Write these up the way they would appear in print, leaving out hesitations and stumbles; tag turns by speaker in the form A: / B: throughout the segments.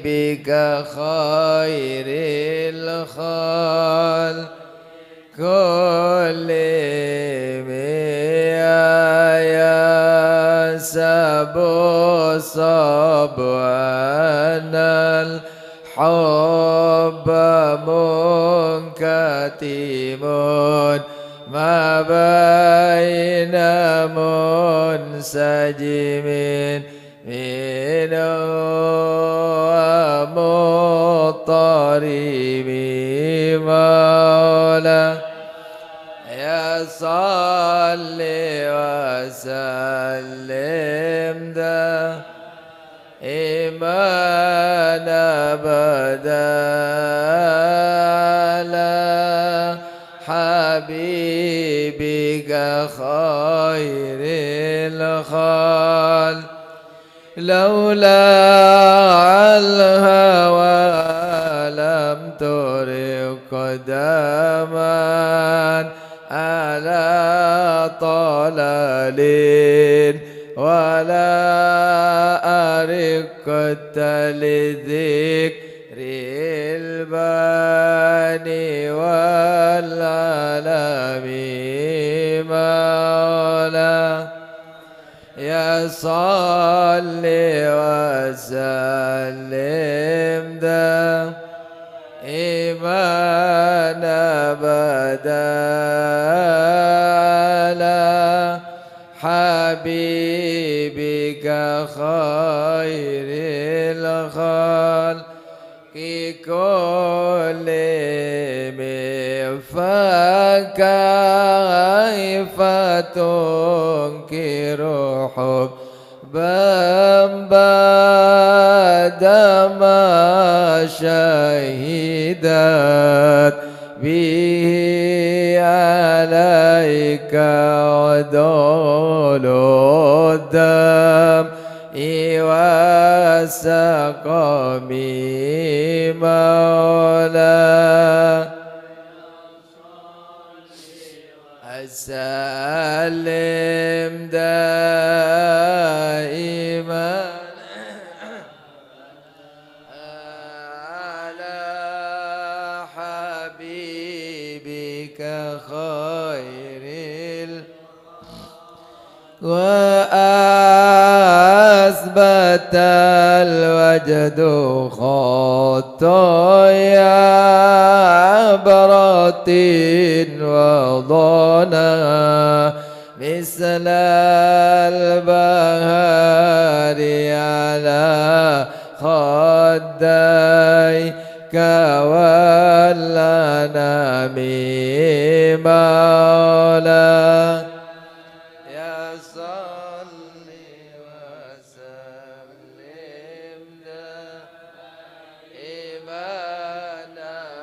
A: بك خير الخلق كلهم يا سبو صبوان الحب منكتم ما بين منسجم منه ومضطرب مولا يا صل وسلم دائما أبدا على حبيبك خير الخلق لولا الهوى لم ترق قدما على طلال ولا أرقت لذكر الباني والعالم مولا يا صل وسلم دائما أبدا على حبيبك خير الخلق كلهم فكيف تنكر حبا بعدما شهدت به عليك عدول الدم والسقم مولا أسلم دائما على حبيبك خير وأثبت الوجد خطايا عبرة وضنا مثل البهار على خديك والأنام مولا يا صل وسلم دائما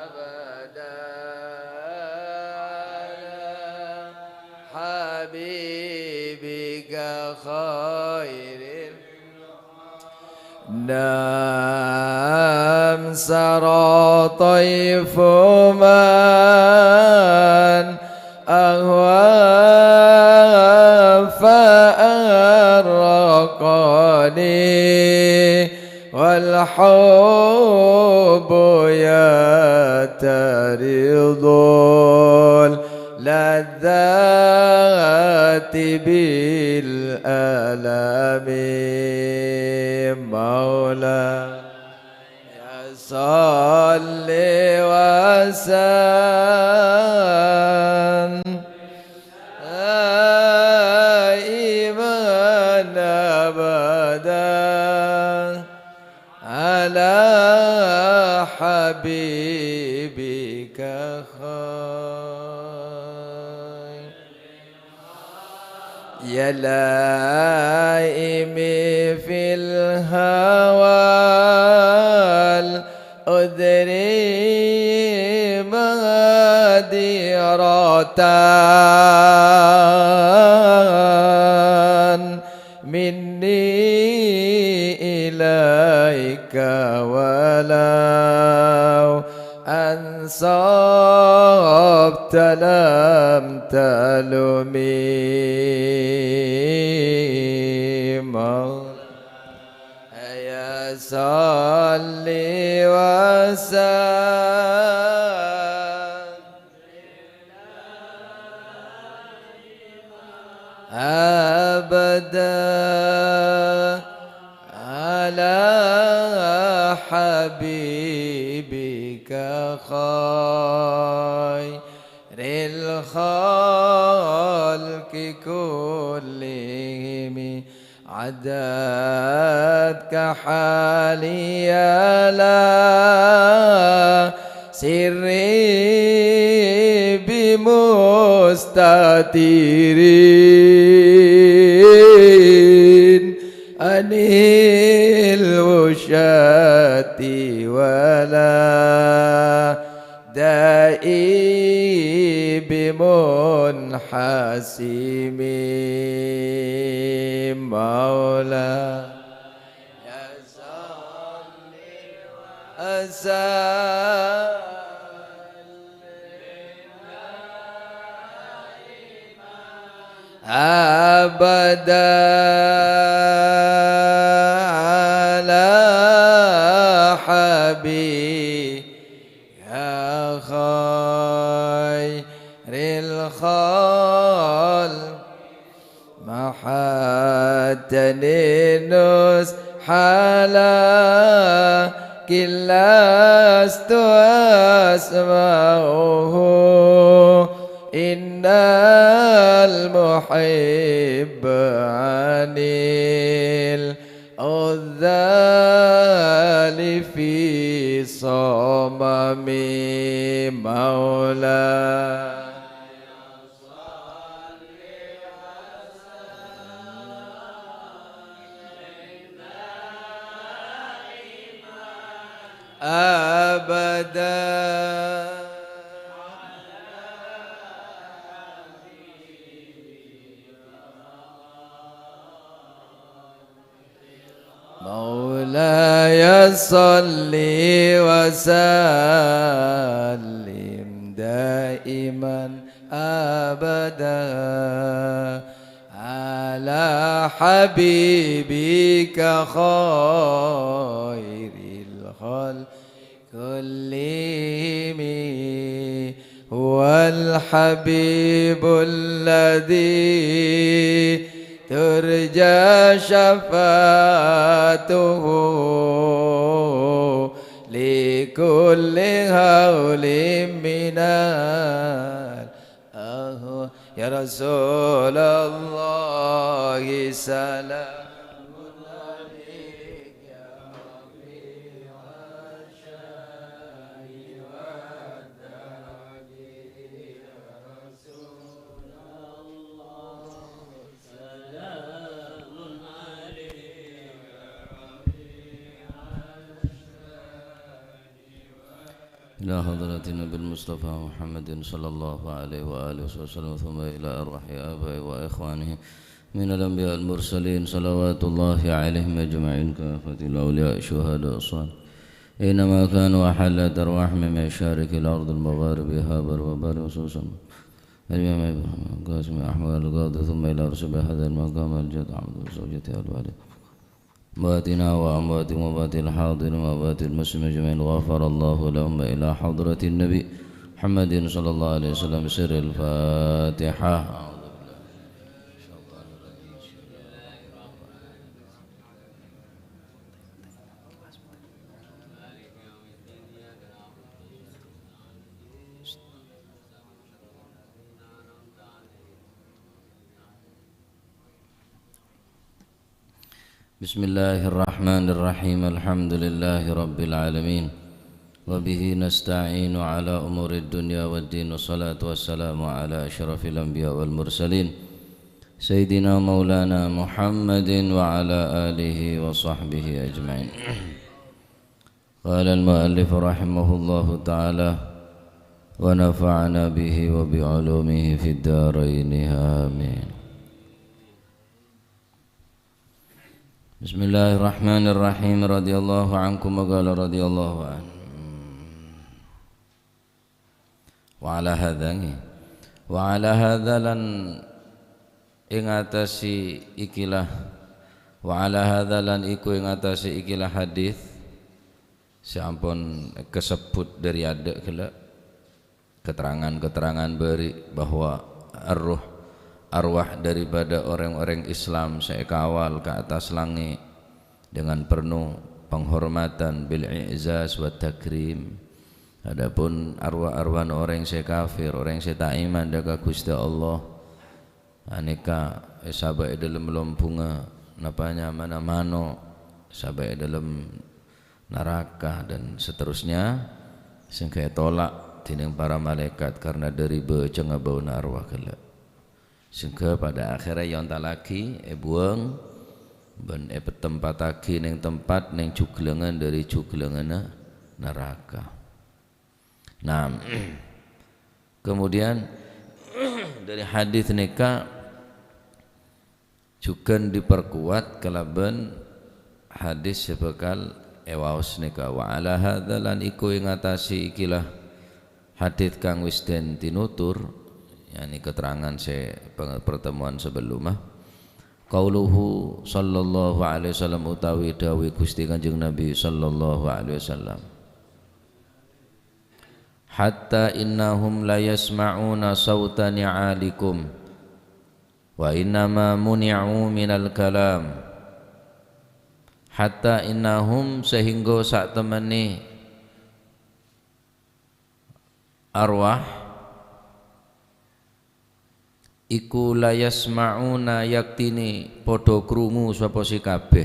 A: أبدا حبيبك خير نام سرى طيف من أهوى فأرقني والحب يترض اللذات بالألم مولا يا صل وسلم دائما أبدا على حبيبك خير يا لائمي في الهوى الأذري مديرة مني إليك ولو أنصبت لم تلمي يا أبدا على حبيبك خير الخلق كلهم عددك حالي لا سري بمستترين عن الوشاة ولا دائي بمنحسم مولا يا صلي وسلم أبدا على حبيبك يا خير الخلق محاتني النصح لكن لست أسمعه إن المحب عن العذال في صمم مولاي أبدا مولاي صل وسلم دائما أبدا على حبيبك خير الخلق كلهم هو الحبيب الذي ترجى شفاعته لكل هول من يا رسول الله سلام
B: إلى حضرة النبي المصطفى محمد صلى الله عليه وآله وسلم ثم إلى أرواح آبائه وإخوانه من الأنبياء المرسلين صلوات الله عليهم أجمعين كافة الأولياء الشهداء الصالحين إنما كانوا أحلت أرواح من مشارق الأرض المغارب هابر وبر وسوسن الإمام إبراهيم قاسم أحمد القاضي ثم إلى رسول هذا المقام الجد عبد زوجته الوالد أمواتنا وأموات وأموات الحاضر وأموات المسلمين أجمعين غفر الله لهم إلى حضرة النبي محمد صلى الله عليه وسلم سر الفاتحة. بسم الله الرحمن الرحيم الحمد لله رب العالمين وبه نستعين على أمور الدنيا والدين والصلاة والسلام على أشرف الأنبياء والمرسلين سيدنا مولانا محمد وعلى آله وصحبه أجمعين. قال المؤلف رحمه الله تعالى ونفعنا به وبعلومه في الدارين آمين. Bismillahirrahmanirrahim. Radhiyallahu ankum wa qala radhiyallahu an. Wa ala hadza lan ing atasi ikilah wa ala hadza lan iku ing atasi ikilah hadis Seampun kesebut dari ada kala keterangan-keterangan beri bahwa arwah daripada orang-orang Islam saya kawal ke atas langit dengan penuh penghormatan bil i'zaz wa takrim. Adapun arwah-arwah orang saya kafir, orang saya tak iman daga Gusti Allah, aneka sabai dalam lompunga napanya mana-mano, sabai dalam neraka dan seterusnya sehingga tolak tining para malaikat karena dari beceng bau arwah kala sehingga pada akhirnya yang tak lagi buang ben petempatake ning tempat ning juglengan dari juglengan neraka. Nah, kemudian dari hadis nikah juga diperkuat kalaban hadis sebekal ewaos nika wa ala hadzal lan iku ing ngatasi ikilah hadits kang wis den tinutur yakni keterangan pertemuan sebelumnya qauluhu sallallahu alaihi wasallam utawi dawuh Gusti Kanjeng Nabi sallallahu alaihi wasallam hatta innahum la yasma'una sauta ni'alikum wa innama muni'u minal kalam hatta innahum sehingga sak temani arwah iku la yasma'una yaktini padha krungu sapa si kabeh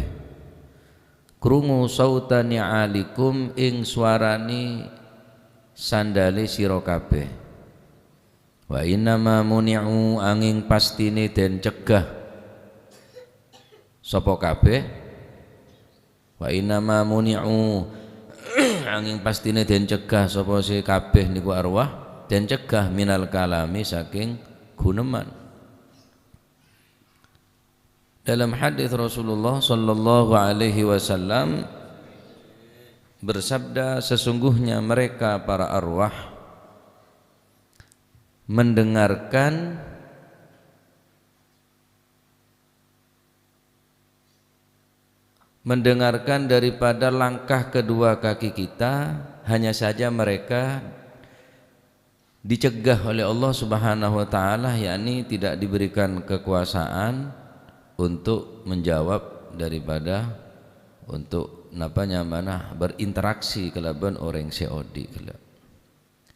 B: krungu sautani alikum ing suarani sandale sira kabeh wa innama muni'u angin pastine den cegah sapa kabeh wa innama muni'u angin pastine den cegah sapa si kabeh niku arwah den cegah minal kalami saking guneman. Dalam hadis Rasulullah sallallahu alaihi wasallam bersabda sesungguhnya mereka para arwah mendengarkan daripada langkah kedua kaki kita, hanya saja mereka dicegah oleh Allah Subhanahu wa taala, yakni tidak diberikan kekuasaan untuk menjawab daripada untuk mana berinteraksi kelaban orang seodi kela.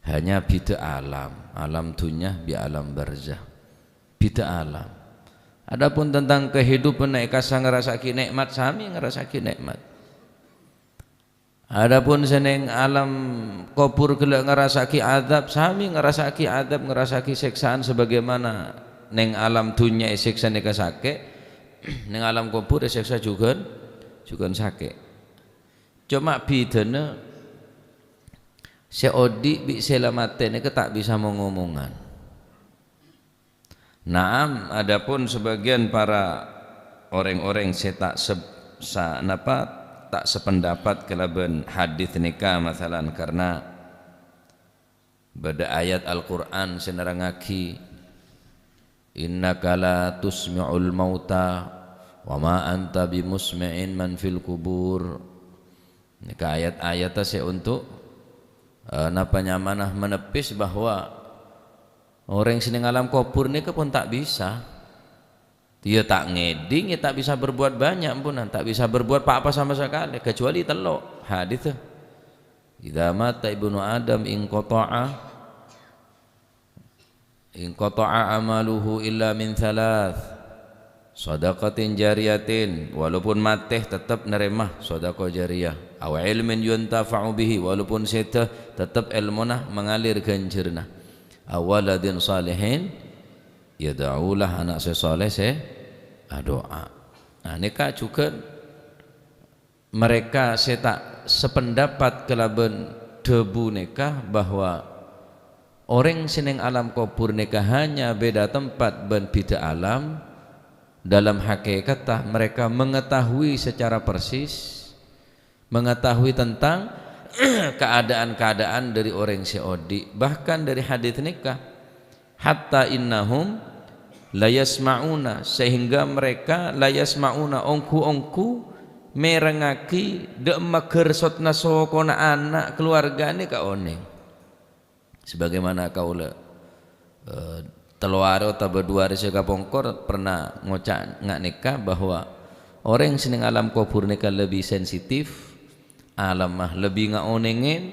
B: Hanya bida alam dunya bi alam barzah, bida alam. Adapun tentang kehidupan naik kasa ngerasaki nikmat sami ngerasaki nikmat. Adapun seneng alam kubur kelak ngerasaki azab sami ngerasaki azab ngerasaki siksaan sebagaimana neng alam dunia siksa nika sake neng alam kubur siksa juga sake. Cuma bidana seodi bi selamate nika tak bisa mengomongan. Naam, adapun sebagian para orang-orang saya tak sependapat kelaban hadis nikah masalan karena pada ayat Al-Qur'an senerangaki innaka la tusmi'ul mauta wa ma anta bimusmi'in man fil kubur. Nikah ayat-ayat saya untuk manah menepis bahwa orang sini alam kubur ni pun tak bisa, dia tak ngeding, dia tak bisa berbuat banyak ampunan, tak bisa berbuat apa sama sekali kecuali telok hadis. Idza mata ibnu Adam in qata'a amaluhu illa min thalath shadaqatin jariyatin, walaupun mati tetap neremah sedekah jariyah, aw ilmin yuntafa'u bihi, walaupun setah tetap ilmunah mengalir ganjirna, awaladin salihin yada'ulah, anak sesoleh doa. Nah nikah juga mereka saya tak sependapat kelaban debu nikah bahwa orang seneng alam kubur nikah hanya beda tempat dan beda alam. Dalam hakikatah mereka mengetahui secara persis, mengetahui tentang keadaan-keadaan dari orang seodi. Bahkan dari hadis nikah hatta innahum la yasma'una, sehingga mereka la yasma'una ongku merengaki dek magersotna sokona anak keluargane ka oneng sebagaimana kaula teluare atau berduare sega pongkor pernah ngocak ngak nikah bahwa orang seneng alam kubur nikah lebih sensitif alam mah lebih ngak onengin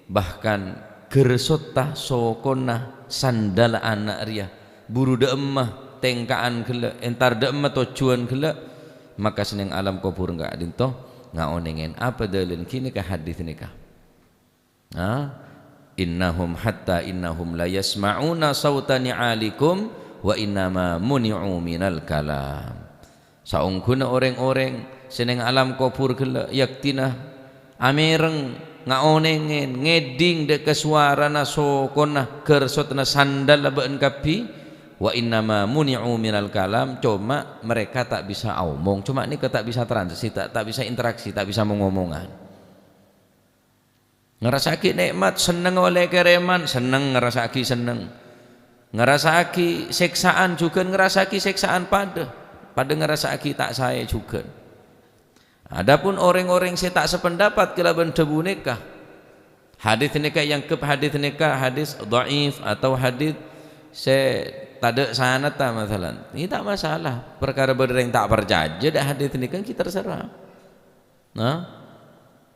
B: bahkan gersotah sokona sandal anak ria buru de emah tengkaan gela entar de emah tujuan gela maka seneng alam kubur enggak dinto ngak onengin apa dalil kini ka hadis nikah innahum hatta innahum la yasma'una sauta ni'alikum wa innama muni'u minal kalam saungkuna orang-orang seneng alam kubur gela yaktina amereng ngaonengen ngeding de kesuarana sokona gersotna sandal labeun kapi wa innama muni'u minal kalam cuma mereka tak bisa omong cuma ini tak bisa transaksi tak bisa interaksi tak bisa mengomongan ngerasaki nikmat seneng oleh kereman seneng ngerasaki seneng ngerasaki seksaan juga ngerasaki seksaan pada ngerasaki tak saya juga. Adapun orang-orang saya tak sependapat kelaban debu nikah hadis nikah yang hadis nikah hadis dhaif atau hadis saya tak ada sanad tak masalah ini tak masalah perkara berdering tak percaya dah hadis nikah kita terserah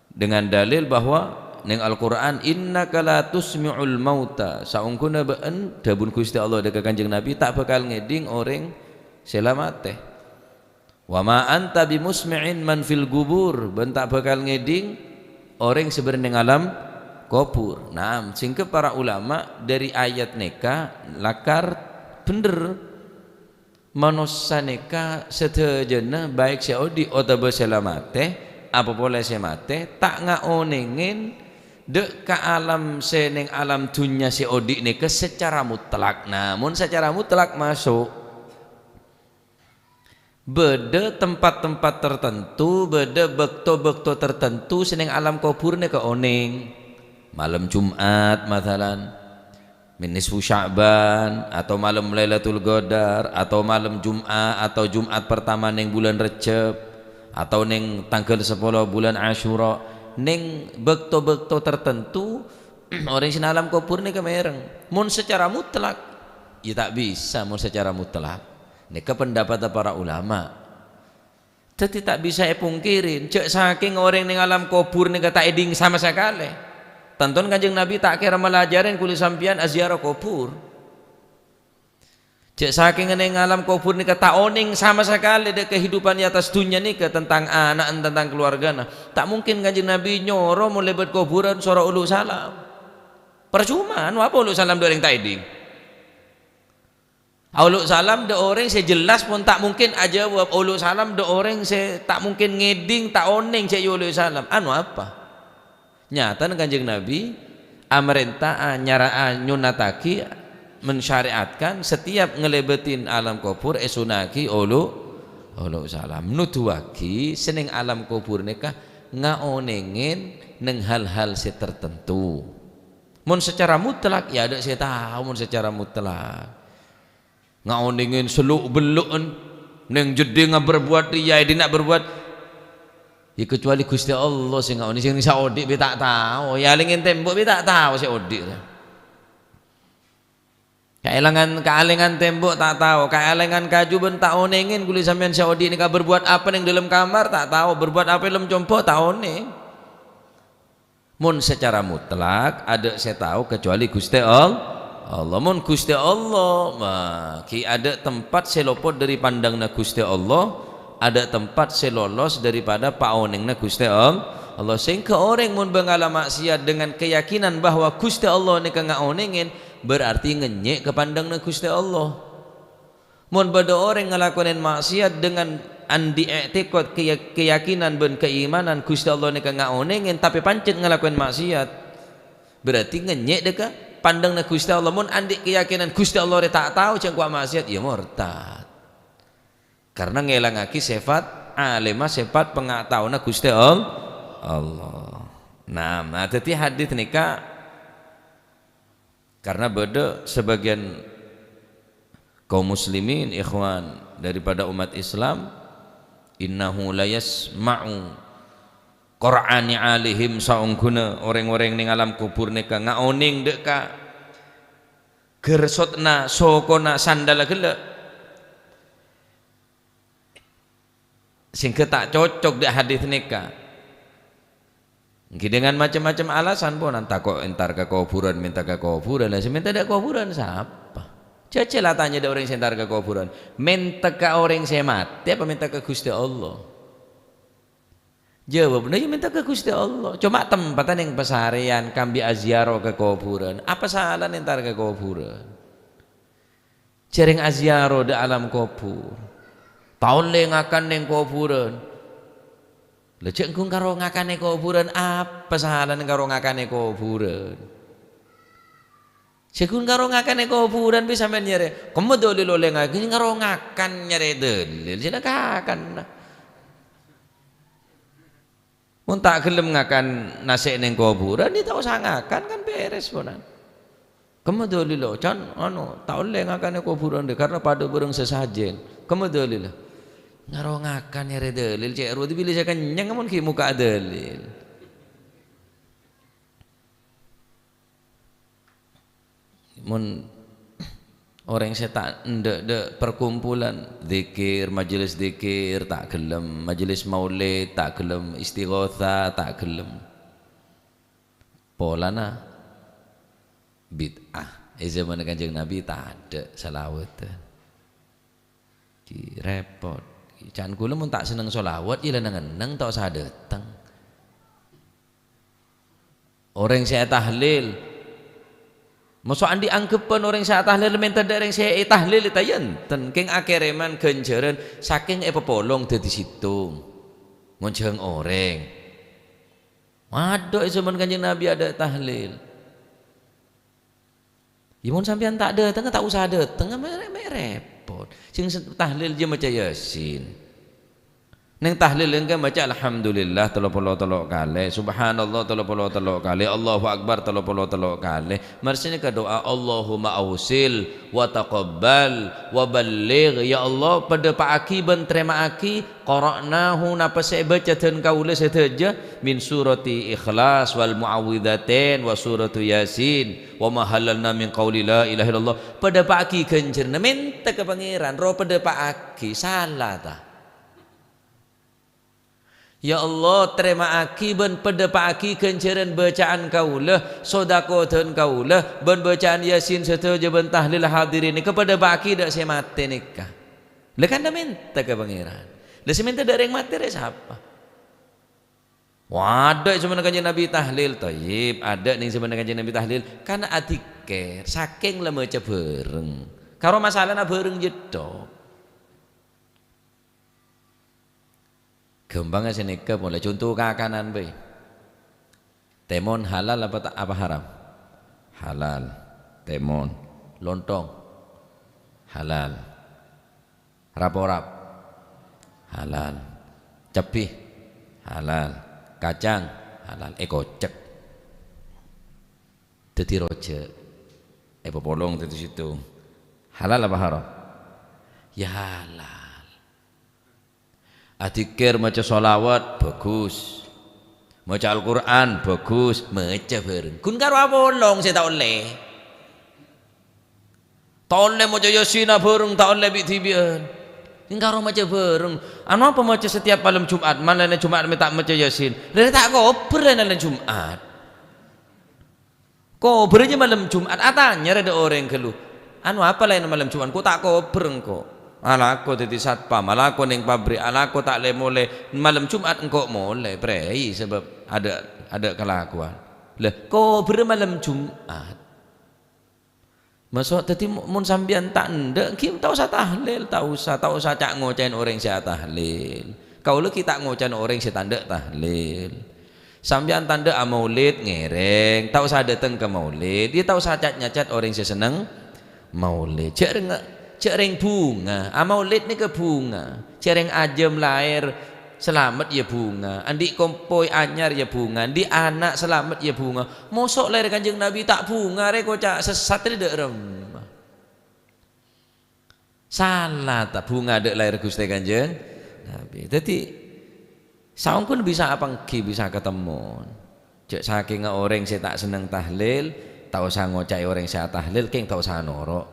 B: dengan dalil bahwa ning Al-Quran innaka la tusmi'ul mauta saungkuna beun dabun Gusti Allah dekat Kanjeng Nabi tak bakal ngeding orang selamate wa ma anta bimusmi'in man fil gubur ben tak bakal ngeding orang sebenarnya alam kubur. Nah singke para ulama dari ayat nikah lakar bener manusia nikah sedejana baik seodi atau selamate apa boleh semate tak ngaonengin dek ka alam seneng alam dunia si odik ni ke secara mutlak namun secara mutlak masuk beda tempat-tempat tertentu beda bekto-bekto tertentu seneng alam kubur ni ke oneng malam Jumat masalan minisfu Sya'ban atau malam Lailatul Qadar atau malam Jumat atau Jumat pertama neng bulan Rejab atau neng tanggal 10 bulan Asyura neng bekto-bekto tertentu orang sing alam kubur ni kemereng mun secara mutlak ya tak bisa mun secara mutlak ni pendapat para ulama jadi tak bisa pungkirin cek saking orang neng alam kubur ni kata eding sama sekali tonton Kanjeng Nabi tak kira melajarin kulit sampian aziarah kubur cek saking neng alam kubur ni kata oning sama sekali de kehidupan di atas dunia ni ke tentang anak tentang keluarga nah tak mungkin Kanjeng Nabi nyoro mau lebat kuburan surah ulu salam percuma apa ulu salam do orang taiding ulu salam do orang saya jelas pun tak mungkin aja buat ulu salam do orang saya tak mungkin ngeding tak oning saya ulu salam apa nyata Kanjeng Nabi amerintah nyaraan nyunataki mensyariatkan setiap ngelebetin alam kubur esunaki ulu salam nuduaki seneng alam kubur nikah ngaonengin neng hal-hal tertentu mun secara mutlak ya ada saya tahu mun secara mutlak ngaonengin seluk belukun neng jadi berbuat dia nak berbuat ya kecuali Gusti Allah sing ngaoni sing saodik be tak tahu ya lingin tembok be tak tahu si odik kealengan tembok tak tahu kealengan kaju ben tak onengin kulit sampean Saudi ni berbuat apa yang dalam kamar tak tahu berbuat apa dalam compo tak oneng mun secara mutlak ada saya tahu kecuali Gusti Allah mun Gusti Allah ki ada tempat selopot dari pandangna Gusti Allah ada tempat selolos daripada paonengna Gusti Allah sehingga orang mun bengalam maksiat dengan keyakinan bahwa Gusti Allah ni ngaonengin berarti ngenyek ke pandangna Gusti Allah mun bada orang ngelakonin maksiat dengan andi i'tiqad keyakinan ben keimanan Gusti Allah ni ngaonengin tapi pancet ngelakuin maksiat berarti ngenyek deka pandangna Gusti Allah mun andi keyakinan Gusti Allah tak tahu ceng kuat maksiat ya murtad karena ngelangaki sifat alimah sifat pengetahuan Gusti Allah. Nah, tadi hadis nikah karena beda sebagian kaum muslimin ikhwan daripada umat Islam
C: innahu la yasma'u qur'ani alihim saungguna orang-orang ning alam kubur nika ngaoning dek ka gersotna sokona sandal gelek sehingga tak cocok dek hadis nika. Dengan macam-macam alasan pun entah kok entar ke kuburan minta ke kuburan lah seminta ke kuburan siapa cecelah tanya ada orang entar ke kuburan minta ke orang saya mati apa minta ke Gusti Allah jawab dia minta ke Gusti Allah cuma tempatan yang pesarian kambi aziarah ke kuburan apa salah entar ke kuburan jaring aziarah di alam kubur tahun lengakan yang kuburan lejek engkau karo ngakane kuburan apa salah karo ngakane kuburan sekun karo ngakane kuburan bisa men nyere kamu dalil oleh ngakane karo ngakan nyere dalil silakan mun tak gelem ngakan nasi ning kuburan dia tak usah ngakan kan beres ponan kamu dalil can anu tak oleh ngakane kuburan deh karena pada bareng sesajen kamu dalil ngarongakan ya dalil cek ru dipilih saya kenyang mun ki muka dalil mun orang saya tak ndek perkumpulan zikir majelis zikir tak gelem majelis maulid tak gelem istighotsah tak gelem polana bid'ah zaman Kanjeng Nabi tak ada salawat di repot can kula mun tak seneng selawat ya leneng-eneng tak usah datang orang saya tahlil masuk andi anggapan orang saya tahlil minta dari saya tahlil itu enten king akereman ganjaran saking pepolong dadi situng ngonceng orang waduh zaman Kanjeng Nabi ada tahlil ya mun sampean tak datang tak usah datang repot sing tahlil je maca yasin neng tahlil engke maca alhamdulillah 33 kali subhanallah 33 kali Allahu akbar 33 kali marsine ka doa Allahumma ausil wa taqabbal wa balligh ya Allah pada paaki ben terima aki qara'nahu napa saya baca dan kaula sedaja min surati ikhlas wal muawwidzatain wa suratu yasin wa ma halalna min qauli la ilaha illallah pada paaki ganjerna minta ke pangeran ro pada paaki salah ta ya Allah terima aki ben pada paaki ganjaran bacaan kaulah sedekah dan kaulah ben bacaan yasin sedaja ben tahlil hadirin kepada paaki dak saya mati nikah lha kan minta ke pangeran lha minta dari yang mati siapa waduh zaman Kanjeng Nabi tahlil thayyib ada ning zaman Kanjeng Nabi tahlil karena atiker saking le maca bareng karo masalahna bareng jedok gembangnya senika mulai contoh kakanan be temon halal apa haram halal temon lontong halal rap-rap halal cepih halal kacang halal kocek dadi roje pepolong dadi situ halal apa haram ya halal adikir maca sholawat bagus maca Al-Quran bagus maca bareng kun karo apolong saya tak oleh maca yasin bareng tak oleh bitibian ini karo maca bareng anu apa maca setiap malam Jumat malahnya Jumat minta maca yasin lha tak kober malam Jumat kober aja malam Jumat atanya ada orang keluh anu apa lain malam Jumat ku tak kober kok ala aku tadi satpam ala aku ning pabrik ala aku tak boleh malam Jumat engkau mulai prei sebab ada kelakuan lah kau bermalam Jumat masuk tadi mun sambian tak ndek ki tak usah tahlil tak usah cak ngocain orang saya tahlil kau lu kita ngocain orang saya tanda tahlil sambian tanda maulid ngereng tak usah datang ke maulid dia tak usah nyacat orang saya seneng maulid cereng bunga maulid ni ke bunga cereng ajem lahir selamat ya bunga andi kompoi anyar ya bunga andi anak selamat ya bunga mosok lahir Kanjeng Nabi tak bunga rek kocak sesat tidak rem salah tak bunga dek lahir Gusti Kanjeng Nabi. Jadi saung pun bisa apa ki bisa ketemu. Cek saking orang saya tak seneng tahlil, tak usah ngocai orang saya tahlil, keng tak usah norok.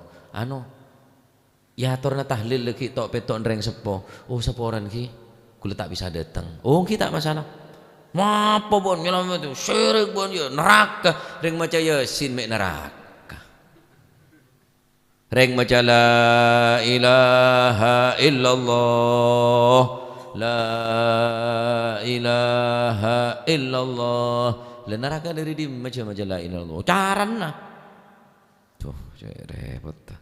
C: Ya aturna tahlil lagi tok petok reng sepo. Oh sepo orang ki, kula tak bisa datang. Oh ki tak masalah. Apa bon nyelam itu syirik bon ya neraka. Reng maca Yasin mek neraka. Reng maca la ilaha illallah, la ilaha illallah. Le neraka dari di maca la ilaha illallah. Carana. Tuh, repot.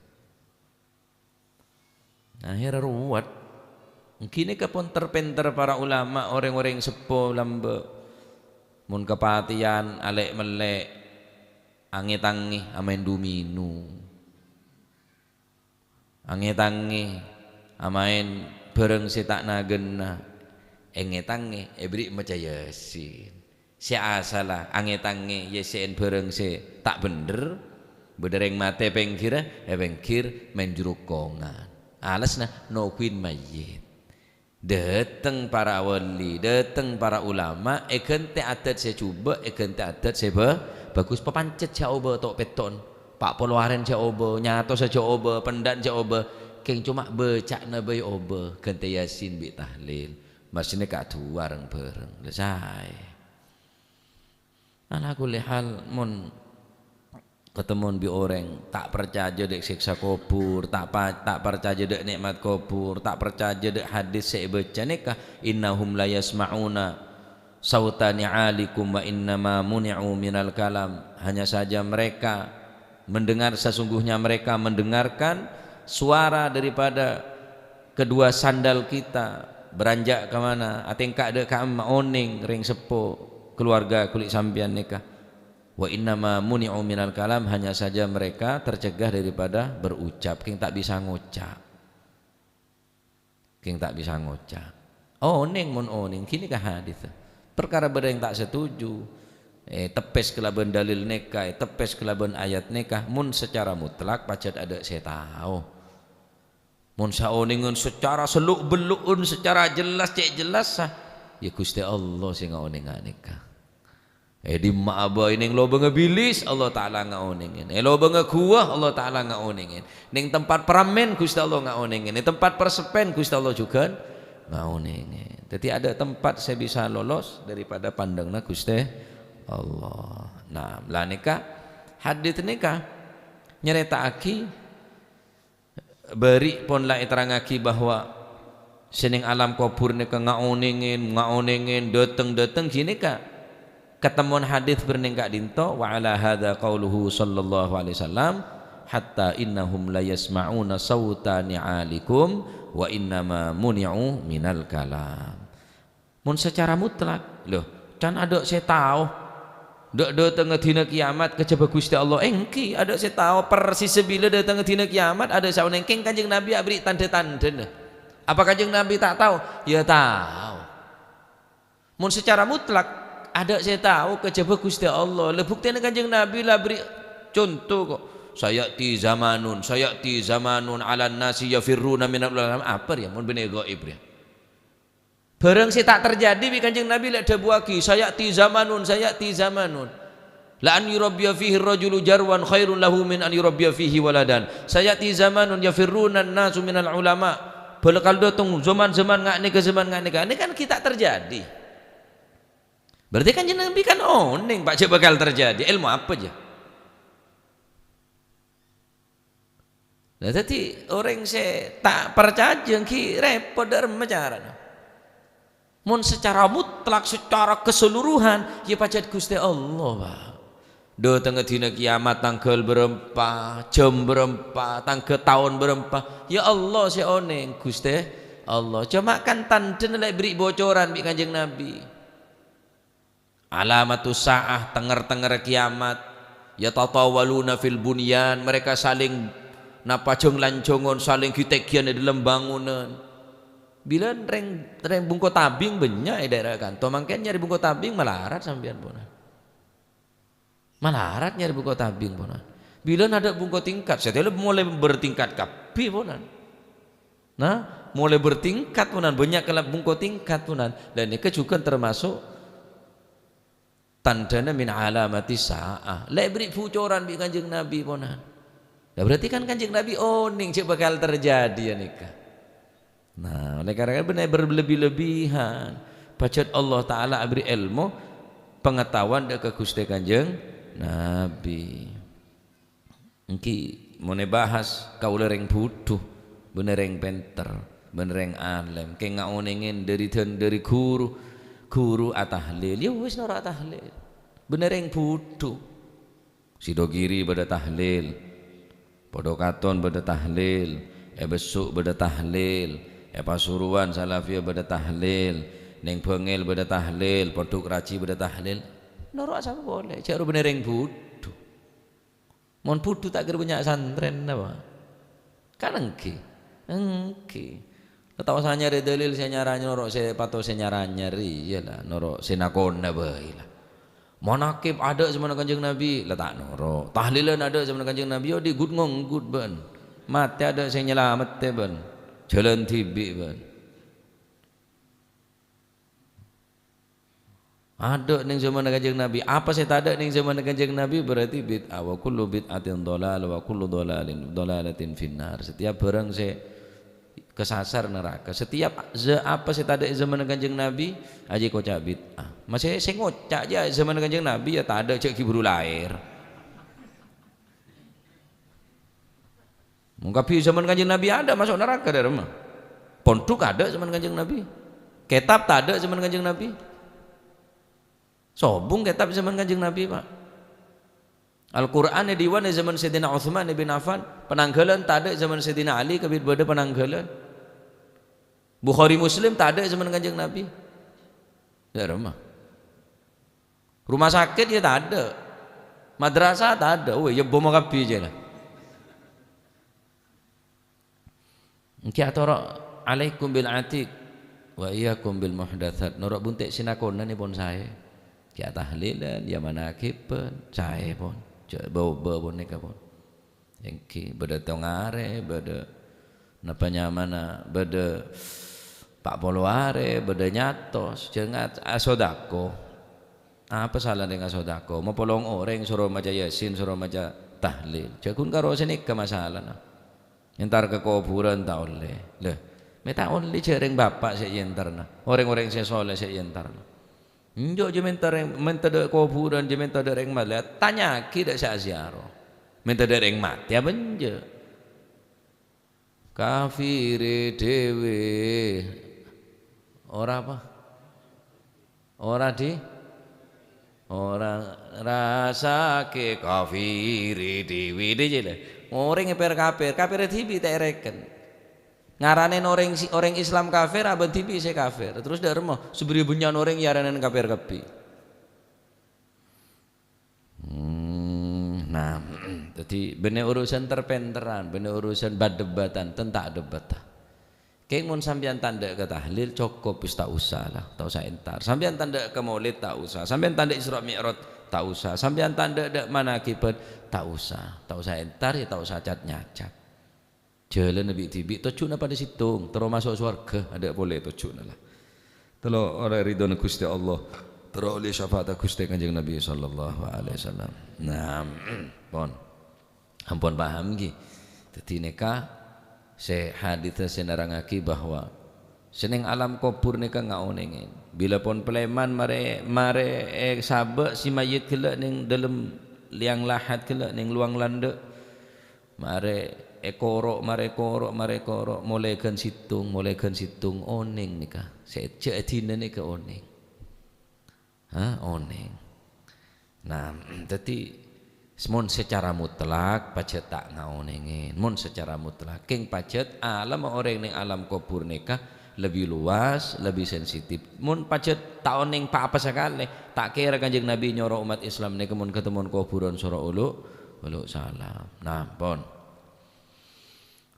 C: Akhirnya ruwet. Kini kapon terpenter para ulama orang-orang sepo lambe mun kepatian alek melek angi-tangi amain duminu angi-tangi amain bareng si tak nagena engetangi ebri maca Yasin si asalah angi-tangi yesen bareng si tak bener bedereng mate pengkir pengkir main jurukongan alasna no queen mayit datang para wali datang para ulama ekente adat saya coba ekente adat saya bagus pepancet saya oba tok peton pak poluaren saya oba nyato saya oba pendan saya oba keng cuma becak nabai oba kente Yasin bi tahlil masine kak dua bareng selesai ala kulli hal mun ketemu bi orang tak percaya dek siksa kubur, tak percaya dek nikmat kubur, tak percaya dek hadis saya baca nikah innahum la yasma'una sautani alikum wa innama muni'u minal kalam. Hanya saja mereka mendengar, sesungguhnya mereka mendengarkan suara daripada kedua sandal kita beranjak ke mana atengkak dek ka oning ring sepo keluarga kulit sampian nikah. Wa innama muni'u minal kalam, hanya saja mereka tercegah daripada berucap. King tak bisa ngucap. Oning mun oning kini kah hadis. Perkara benda yang tak setuju. Tepes kelaban dalil nikah, tepes kelaban ayat nikah. Mun secara mutlak pacet ada saya tahu. Mun saoningun secara seluk belukun secara jelas cek jelas sah. Ya Gusti Allah sing ngaoningan nikah. Di ma'aba ini lo bangga bilis Allah Ta'ala ngaoningin lo bangga kuah Allah Ta'ala ngaoningin ning tempat peramen Gusti Allah ngaoningin ning tempat persepen Gusti Allah juga ngaoningin. Jadi ada tempat saya bisa lolos daripada pandangna Gusti Allah. Nah lah nikah hadits nikah nyeritaaki beri pun lah terangaki bahwa sening alam kubur nikah ngaoningin dateng gini kak ketemuan hadis bernengkak dinto wa ala hadza qauluhu sallallahu alaihi wasallam hatta innahum la yasma'una sauta ni'alikum wa innama muni'u minal kalam. Mun secara mutlak loh can ada saya tahu dok tengah dina kiamat kejaba Gusti Allah engki ada saya tahu persis sebila datang dina kiamat ada saun engking Kanjeng Nabi abri tanda-tanda. Apa Kanjeng Nabi tak tahu? Ya tahu. Mun secara mutlak ada saya tahu kejaba Gusti Allah. Le buktinya Kanjeng Nabi lah beri contoh kok. Sayati zamanun ala nasi yafirruna minal ulama. Apa ya mun bene gaib ya. Barang saya tak terjadi bi Kanjeng Nabi lek dabuaki sayati zamanun la an yurabbiya fihi ar-rajulu jarwan khairun lahu min an yurabbiya fihi waladan. Sayati zamanun yafirruna an-nasu minal ulama. Balakal datang zaman-zaman ngakni ke zaman ngakni ini kan kita terjadi. Berarti kan Nabi kan oning pak bakal terjadi ilmu apa aja. Nah jadi orang saya tak percaya ki repot dari macara. Mun secara mutlak secara keseluruhan ya pacet Gusti Allah pak. Do tengah dina kiamat tanggal berempa jam berempa tanggal tahun berempa ya Allah si oning Gusti Allah. Cuma kan tanda lek beri bocoran bi Kanjeng Nabi. Alamatus sa'ah tenger-tenger kiamat ya tatawaluna fil bunyan mereka saling napajeng lancongon saling kitekian di dalam bangunan bila reng bungko tabing banyak daerah kanto mangken nyari bungko tabing malarat sampean puna malarat nyari bungko tabing puna bila ada bungko tingkat setelah mulai bertingkat kapi puna nah mulai bertingkat punan, banyak kelab bungko tingkat punan, dan ini juga termasuk tandana min alamati sa'ah. Lek beri bocoran bi Kanjeng Nabi punan. Nah, berarti kan Kanjeng Nabi oning cek bakal terjadi ya nikah. Nah, oleh karena benar berlebih-lebihan. Pacet Allah Ta'ala beri ilmu pengetahuan ke Gusti Kanjeng Nabi. Engki mau bahas kau lereng butuh, bener yang penter, bener yang alim, kayak ngaonengin dari guru atahlil, ya wis nora tahlil, bener yang butuh. Sidogiri pada tahlil, Podokaton pada tahlil, besuk pada tahlil, Pasuruan Salafiyah pada tahlil, Neng Bengel pada tahlil, Podok Raci pada tahlil, nora sama boleh, cak bener yang butuh. Mon putu tak kira punya santren apa? Kan engki. Tahu saya nyari dalil saya nyaranya norok saya patut saya nyaranya iyalah norok senakona bae lah. Manakib ada zaman Kanjeng Nabi, letak norok. Tahlilan ada zaman Kanjeng Nabi, oh di good ban. Mati ada saya nyelamat teh ban. Jalan tibi ban. Ada ning zaman Kanjeng Nabi. Apa saya tak ada ning zaman Kanjeng Nabi berarti bid'ah. Wa kullu bid'atin dhalal wa kullu dhalalatin finnar. Setiap barang saya kesasar neraka. Setiap apa saya tak ada zaman Kanjeng Nabi aja kocak bid'ah. Masih saya ngocak aja zaman Kanjeng Nabi ya tak ada cek kiburu lahir. Mungkapi zaman Kanjeng Nabi ada masuk neraka dari rumah. Pondok ada zaman Kanjeng Nabi. Kitab tak ada zaman Kanjeng Nabi. Sobung kitab zaman Kanjeng Nabi Pak. Al-Quran diwan zaman Sayyidina Utsman bin Affan, penanggalan tak ada zaman Sayyidina Ali kabeh beda penanggalan. Bukhari Muslim tak ada zaman Kanjeng Nabi. Ya rumah. Rumah sakit ya tak ada. Madrasah tak ada. Oh ya bom kabeh je lah. Engki atara alaikum bil atiq wa iyyakum bil muhdatsat. Norok buntik sinakona ni pun saya. Ya tahlilan, ya manakib pun, saya pun, bawa boneka pun. Engki beda tongare, beda napanya mana, beda Pak Poloare, beda nyatos, jangan asodako. Apa salah dengan asodako? Mau polong orang suruh maca Yasin, suruh maca tahlil. Jakun karo sini ke masalah nah. Entar ke kuburan tak oleh. Leh, meta oleh cereng bapak saya entar nah. Orang-orang saya soleh saya entar nah. Njo je minta de kuburan je minta de reng mati tanya kita sak ziarah minta de reng mati ya benje kafir dewe ora apa orang rasa ke kafir dewe je le orang kafir tibi tak reken ngaranen orang Islam kafir abang tibi saya kafir terus dari rumah seberi bunyan orang yaranen kafir kapi nah jadi bener urusan terpenteran bener urusan bad-debatan tentak debat kayak mun sampean tanda ke tahlil cukup wis tak usah lah tak usah entar sampean tanda ke maulid tak usah sampean tanda Isra Mi'raj tak usah sampean tanda dak manakib tak usah entar ya tak usah cat nyacat jalan Nabi tibi tocuna pada situng terus masuk surga ada boleh tocuna lah terus orang ridho Gusti Allah terus oleh syafaat Gusti Kanjeng Nabi sallallahu alaihi wasallam nah pon ampun paham ki dadi neka se hadits senarangaki bahwa seneng alam kubur neka ngaonengin bila pon peleman mare sabe si mayit kela ning dalam liang lahat kela ning luang landek mare korok mulaikan situng oning nikah saya dina nikah oning oning nah jadi mun secara mutlak pacet tak ngaonengin mun secara mutlak king pacet alam orang ning alam kubur nikah lebih luas lebih sensitif mun pacet tak oneng apa sekali tak kira Kanjeng Nabi nyuruh umat Islam nikah mun ketemu kuburan surah ulu salam nah pon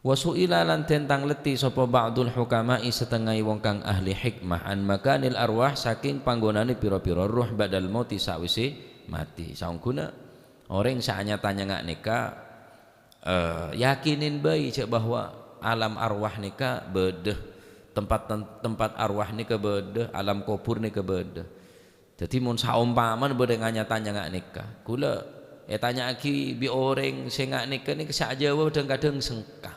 C: wasuila lan tentang leti sapa ba'dul hukama'i setengah wong kang ahli hikmah an makanil arwah saking panggonane pira-pira ruh badal mauti sawise mati saungkuna orang saanya tanya ngak nikah yakinin bayi cek bahwa alam arwah nika bedeh, tempat arwah nika bedeh, alam kubur nika bedeh. Jadi mun saumpaman bedeh nganya-tanya ngak nika. Kula tanya aki bi orang sing ngak nika nika sak Jawa kadang-kadang sengkah.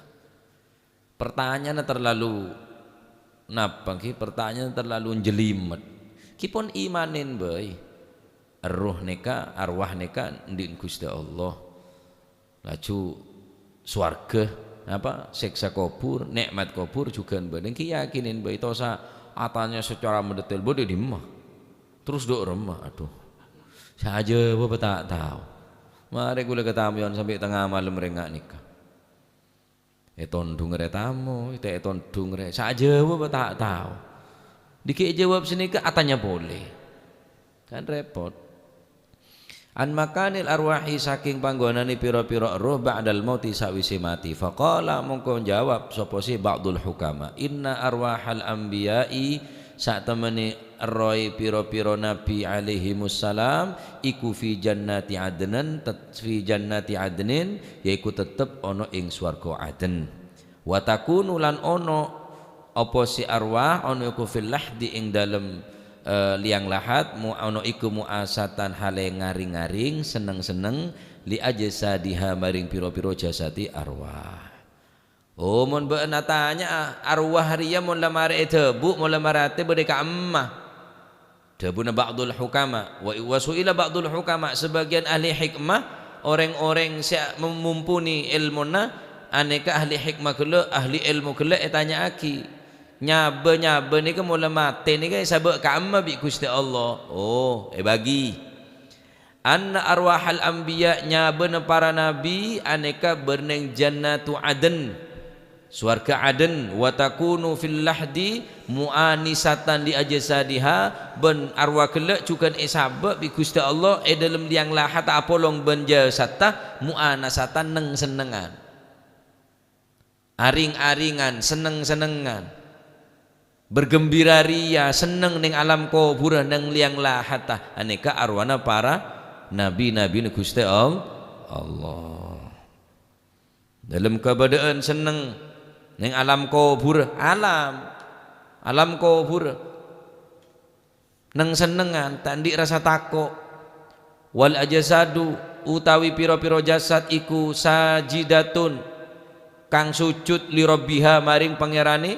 C: Pertanyaan terlalu napa ki? Pertanyaan terlalu jelimet. Ki pun imanin bae. Ruh nika, arwah nika ndin Gusti Allah. Laju swarga apa siksa kubur, nikmat kubur juga bening ki yakinin bae tosa atanya secara mendetail bode di mah. Terus dok remah, aduh. Saja bapak tak tahu. Mari kula ketamion sampai tengah malam rengak nikah. Eton dungere tamu, eton dungere. Saja bapak tak tahu. Dikit jawab sini ke atanya boleh. Kan repot. An makanil arwahi saking panggonane pira-pira roh ba'dal mauti sawise mati. Faqala mongko jawab sapa si ba'dul hukama. Inna arwahal anbiya'i sak temene roy piro-piro nabi alaihi musallam iku fi jannati adnin yaiku tetep ono ing swarga Aden wa takunu lan ono apa si arwah ono iku fil lahdi ing dalem liang lahat mu ono iku muasatan hale ngaring-ngaring seneng-seneng li ajsadiha maring piro-piro jasati arwah. Oh mun beuna tanya arwah riya mun lamare debu mun lamarate bade ka emmah. Debuna ba'dul hukama wa suila ba'dul hukama sebagian ahli hikmah orang-orang yang mumpuni ilmuna aneka ahli hikmah kula ahli ilmu kula tanya aki nyabe ni ke mun lamate ni ke sabak ka emmah bi Gusti Allah. Oh bagi anna arwahal anbiya nyabana para nabi aneka berneng jannatu aden swarga Aden wa takunu fil lahdi muanisatan li ajsadiha ben arwah kelak cukan sabab bi Gusti Allah dalam liang lahat apolong ben jasata muanasatan neng senengan aring-aringan seneng-senengan bergembira ria seneng ning alam kubur neng liang lahat aneka arwana para nabi-nabi Gusti Allah dalam keadaan seneng ning alam kubur alam kubur neng senengan tandik rasa takut wal ajsadu utawi piro-piro jasad iku sajidatun kang sujud li rabbiha maring pangerane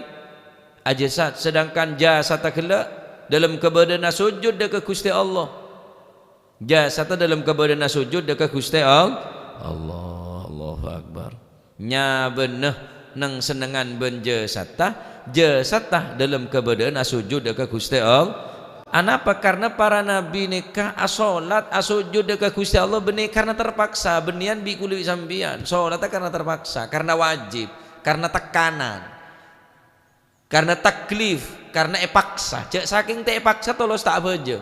C: ajsad sedangkan jasad kelak dalam keadaan sujud dekat Gusti Allah jasad dalam keadaan sujud dekat Gusti Allah Allahu akbar nya bener nang senengan ben jasatah dalam keadaan sujud dekat Gusti Allah. Anapa karena para nabi nikah salat sujud dekat Gusti Allah benih karena terpaksa benian bi kuli sambian salat karena terpaksa karena wajib karena tekanan karena taklif karena paksa cek saking paksa tolos tak beje.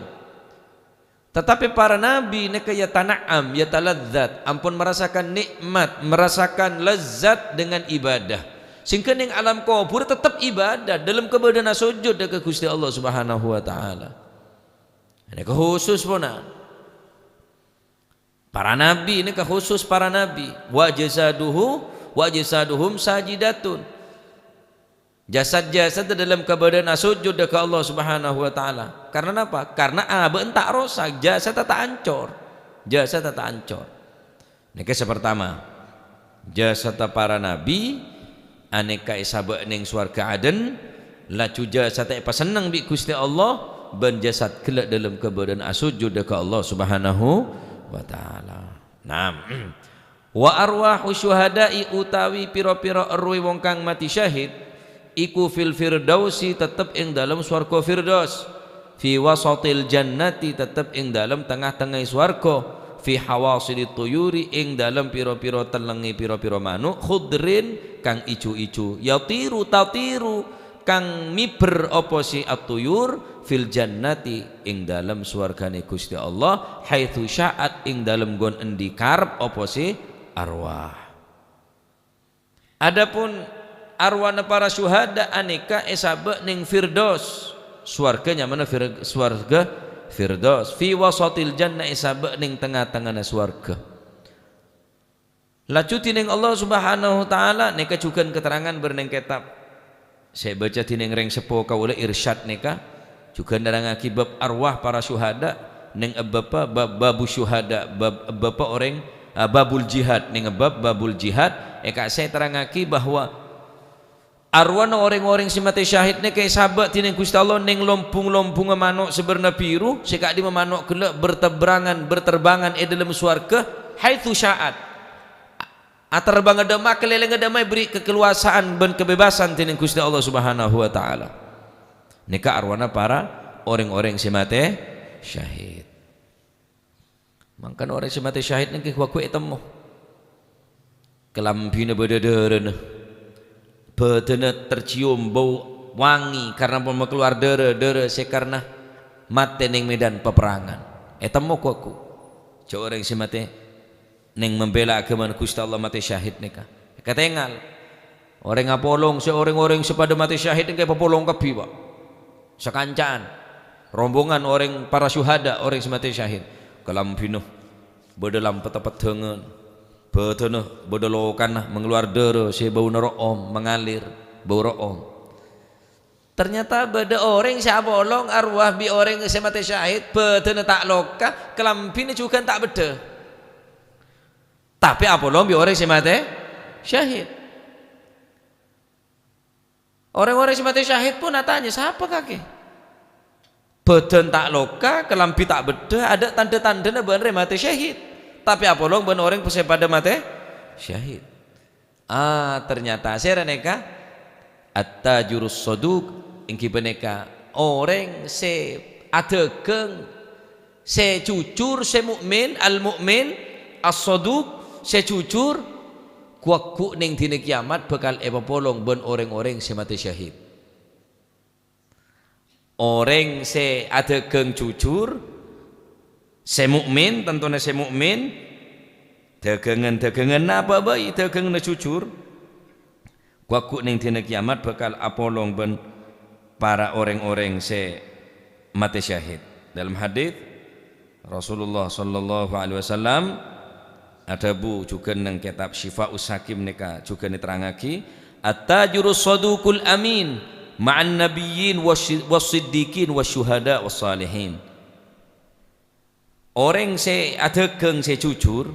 C: Tetapi para nabi mereka ya tana'am, ya taladzat, ampun merasakan nikmat, merasakan lezat dengan ibadah. Sehingga ning alam kubur tetap ibadah dalam keadaan sujud dekat Gusti Allah Subhanahu wa taala. Ini khusus puna. Para nabi ini khusus para nabi. Wa jasaduhum sajidatun. Jasad-jasad dalam keadaan sujud dekat Allah Subhanahu wa taala. Karena apa? Karena entak rosak, jasad tak ancor. Jasad tak ancor. Niki sepertama. Jasad para nabi aneka isabak ning swarga Aden laju jasad tak seneng bi Gusti Allah ban jasad kelak dalam keadaan sujud dekat Allah Subhanahu wa taala. Naam. Wa arwahu syuhada'i utawi pira-pira ruh wong kang mati syahid iku fil firdausi tetep ing dalam swarga firdaus fi wasatil jannati tetep ing dalam tengah-tengah swarga fi hawasil tuyuri ing dalam pira-pira telengi pira-pira manuk khudrin kang ijo-ijo yatiru tatiru kang miber apa si at-tuyur fil jannati ing dalam swargane Gusti Allah haitsu sya'at ing dalam gon endi karep apa si arwah. Adapun arwana para syuhada aneka esabek ning firdaus swarganya mana swarga firdaus fi wasatil jannah esabek ning tengah-tengahna swarga Laju tining Allah Subhanahu wa taala neka juga keterangan berneng kitab. Saya baca tining reng sepo kaula irsyad neka juga nerangake bab arwah para syuhada ning bab babu syuhada bab orang babul jihad ning babul jihad eka saya terangake bahwa arwana orang-orang si mati syahid ni kaya sahabat tining Gusti Allah ning lompung-lompung manuk seberna biru sekak di manuk gelak berterbangan dalam swarga haitsu sya'at aterbang adama keleleng adama beri kekeluasaan dan kebebasan tining Gusti Allah Subhanahu wa taala. Nika arwana para orang-orang si mati syahid. Mangkan orang si mati syahid ni ku etemu. Kelampina bedederena. Bedena tercium bau wangi karena mau keluar dere sekarna mati ning medan peperangan. Etemu ku aku. Jo orang si mati ning membela agama Gusti Allah mati syahid nika. Ketengal. Orang ngapolong orang-orang sepada mati syahid nika popolong kebi, Pak. Sekancaan. Rombongan orang para syuhada, orang mati syahid. Kelampino bedalam peta-petengan. Betana bedolokan mengeluar dere se bau neroom mengalir bau room. Ternyata beda orang siapa bolong arwah bi orang se mati syahid betana tak loka kelampine juga tak beda. Tapi apa lom bi orang si mati syahid. Orang-orang si mati syahid pun tanya siapa kaki? Badan tak loka, kelambi tak beda, ada tanda-tanda bener mati syahid. Tapi apa lom bener orang pusat pada mati syahid. Ternyata saya neka at-tajurus saduq ingki beneka orang se adegeng se jujur se mukmin al-mukmin as-saduq sejujur kuaku ning dina kiamat bakal epopolong ben orang-orang se mati syahid. Orang se adegeng jujur se mukmin tentunya se mukmin dagangan apa bae dagangan jujur kuaku ning dina kiamat bakal apolong ben para orang-orang se mati syahid. Dalam hadis Rasulullah sallallahu alaihi wasallam ada bu juga nang kitab Syifa'us Hakim nika juga diterangake at-tajurus saduqul amin ma'an nabiyyin was-siddiqin wasyuhada was-salihin. Orang se adegeng se jujur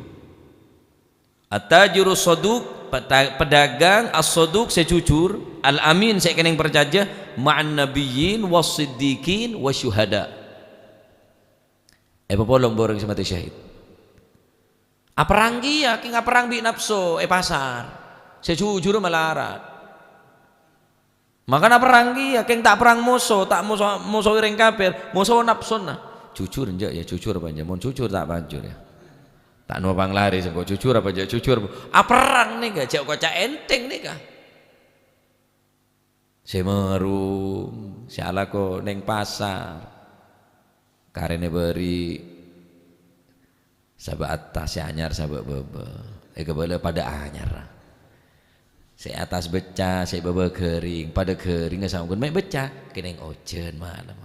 C: at-tajurus saduq pedagang as-saduq se jujur al-amin se keneng percaya ma'an nabiyyin was-siddiqin wasyuhada. Popolong borong se mati syahid. Perang kia, ki perang bi nafsu, pasar. Sejujur melarat. Maka perang kia, ki tak perang musuh, tak musuh orang kafir, musuh nafsu nah. Jujur enggak ya, jujur apa aja, mau jujur tak banjur ya. Tak numpang lari sengko jujur apa aja, jujur. Perang nih gak, jauh kaca enteng nih kah? Semeru, sialako neng pasar. Karene beri sabak atas si anyar sabak bebe kebala pada anyar si atas becah si bebe kering pada kering sangkun main becah keneng ojen malam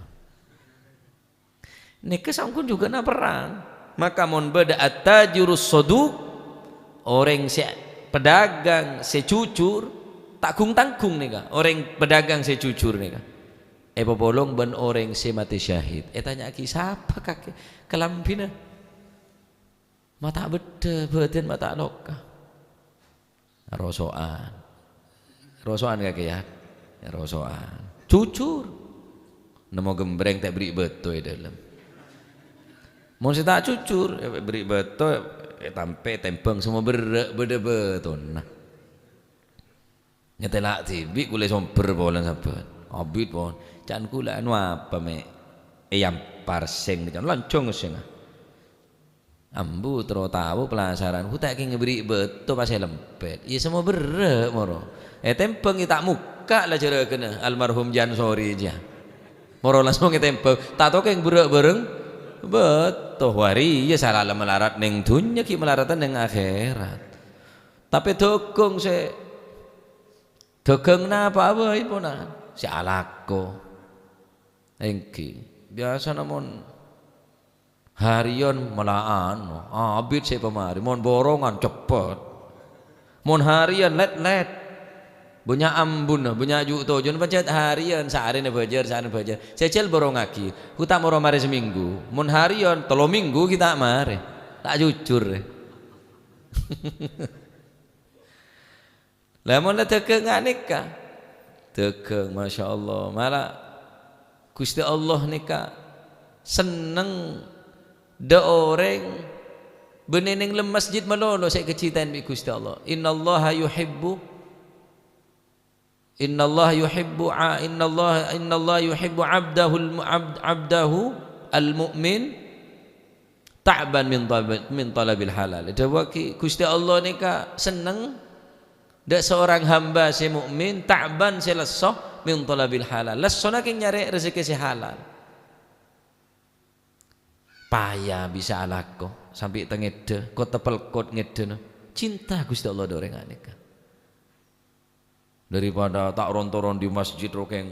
C: nika sangkun juga na perang maka mon beda at-tajurus saduq orang si pedagang si jujur takung tanggung nika orang pedagang si jujur nika popolong ben orang si mati syahid tanya aki siapa kakek kelampina mata beda badan mata loka rosoan kaki ya rosoan jujur nemu gembreng tak beri betul dalam mau tak jujur beri betul tampe tempeng semua beda betul nah nyetelak tibi kule somber bolan sahabat abid pon jangan kula anu apa me yang parseng jangan lancong sing ambu terus tahu pelasaran ku tak ngeberi betul pas lempet ya semua berek moro tempeng tak muka lah cara kena almarhum Jan Sori aja moro langsung tempeng tak tahu yang berek bareng betul wari ya salah melarat neng dunya ki melaratan neng akhirat tapi dokong se dokong napa apa ipuna si alako engki biasa namun harian melaan abid saya pemari mohon borongan cepet Mun harian let banyak ambun banyak juk tojon pancet harian saarene bajar cecil borong aki kita moro mare seminggu mun harian 3 minggu kita mare tak jujur lah mun tekeng nikah tekeng masyaallah malah Gusti Allah nikah seneng de orang beneneng lem masjid malolo saya kecitan bi Gusti Allah innallaha yuhibbu abdahu al-mu'min ta'ban min talabil halal. Dawaki Gusti Allah nika seneng dak seorang hamba si mukmin ta'ban si lesoh min talabil halal. Lesona ki nyari rezeki si halal. Payah bisa alako sampai tengede kok tepel kot ngede cinta Gusti Allah doreng nika. Daripada tak rontoron di masjid rokeng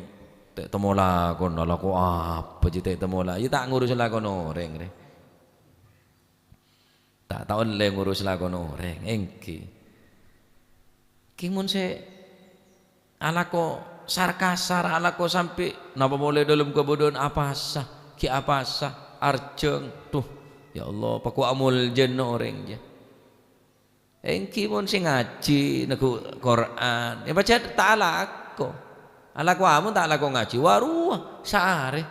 C: tak temu lakon laku apa je tak temu lah ya tak ngurus lakon orang re tak tahu le ngurus lakon orang engki kimun se alako sarkasar alako sampai napa boleh dalam kebodohan apa sah ki apa sah arjeng tuh ya Allah paku amul jen orang je engki mun sing ngaji nego Quran ya baca tak alako amun tak alako ngaji waruh saare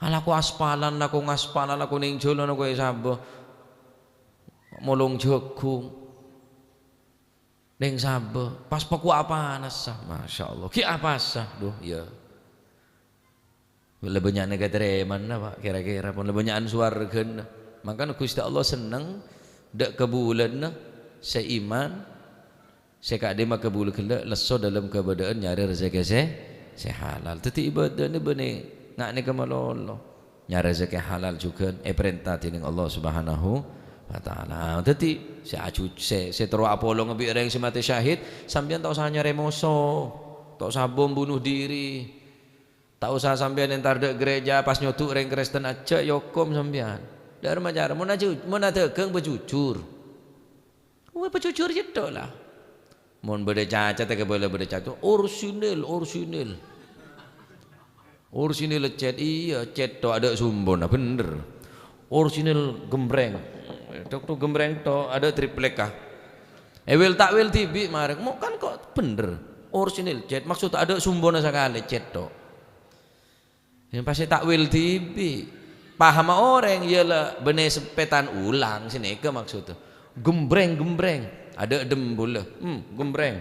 C: alako aspalan lako ngaspalan lako ning jolo nako sabo molong jogung ning sabo pas paku apa nasah masyaallah ki apa sah duh ya lebih banyak negara mana Pak kira-kira pun lebih banyak suargen maka Gusti Allah seneng dak kebulan seiman sekade maka bulu kelak leso dalam keadaan nyari rezeki se halal teti ibadah ni bene ngak ni kemalolo nyari rezeki halal juga perintah dening Allah Subhanahu wa taala teti se aju se terus apolo ngebi reng semate syahid sampean tak usah nyari moso tak usah bom bunuh diri tak usah sampean entar dek gereja pas nyotuk reng Kristen aja yokom sampean dar majar mun ada keng bejujur wah pecujur jedok lah. Mon beda cacat tak boleh beda cacat. Orsinil cet iya cet to ada sumbon bener. Orsinil gembreng. Tok tu gembreng to ada triplek kah. Wil takwil tibi marek mau kan kok bener. Orsinil cet maksud ada sumbon sekali cet to. Yang pasti takwil tibi. Paham orang ialah benih sepetan ulang sini ke maksudnya. Gembreng ada dem bola gembreng